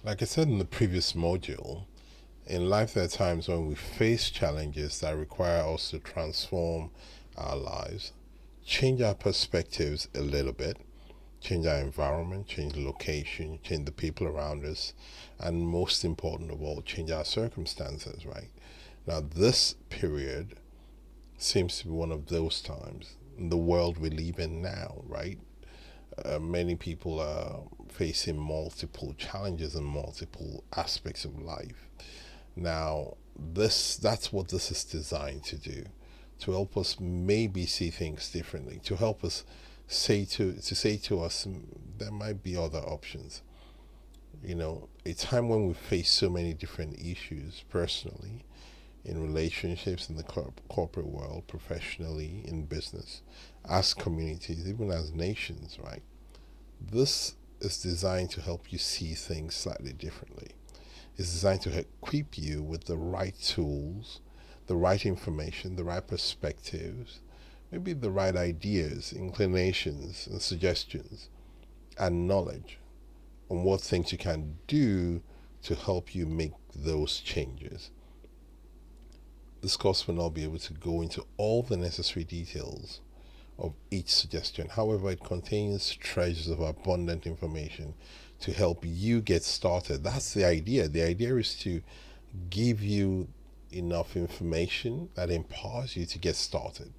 Like I said in the previous module, in life there are times when we face challenges that require us to transform our lives, change our perspectives a little bit, change our environment, change the location, change the people around us, and most important of all, change our circumstances, right? Now, this period seems to be one of those times in the world we live in now, right? Many people are facing multiple challenges in multiple aspects of life. Now, that's what this is designed to do, to help us maybe see things differently, to help us say to us there might be other options. A time when we face so many different issues personally, in relationships, in the corporate world, professionally, in business, as communities, even as nations, right? This is designed to help you see things slightly differently. It's designed to equip you with the right tools, the right information, the right perspectives, maybe the right ideas, inclinations, and suggestions, and knowledge on what things you can do to help you make those changes. This course will not be able to go into all the necessary details of each suggestion. However, it contains treasures of abundant information to help you get started. That's the idea. The idea is to give you enough information that empowers you to get started.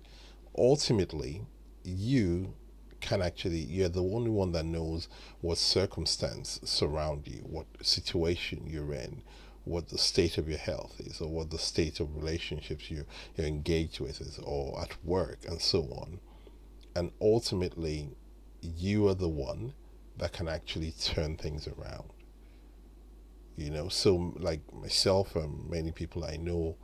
Ultimately, you're the only one that knows what circumstance surround you, what situation you're in, what the state of your health is, or what the state of relationships you're engaged with is, or at work, and so on. And ultimately, you are the one that can actually turn things around. So like myself and many people I know,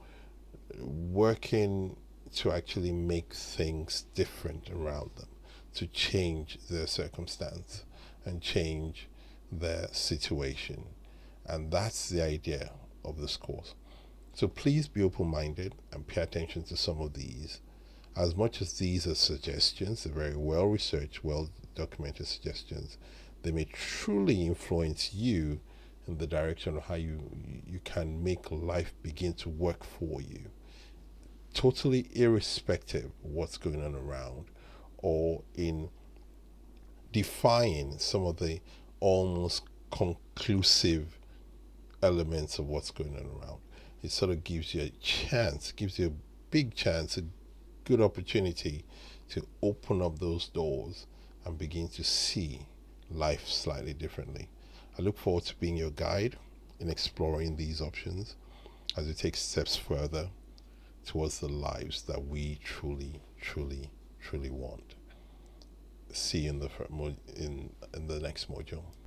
working to actually make things different around them, to change their circumstance and change their situation. And that's the idea of this course. So please be open minded and pay attention to some of these. As much as these are suggestions, they're very well researched, well documented suggestions, they may truly influence you in the direction of how you can make life begin to work for you, totally irrespective of what's going on around, or in defying some of the almost conclusive elements of what's going on around. It sort of gives you a chance, gives you a big chance, a good opportunity to open up those doors and begin to see life slightly differently. I look forward to being your guide in exploring these options as we take steps further towards the lives that we truly, truly, truly want. See you in the next module.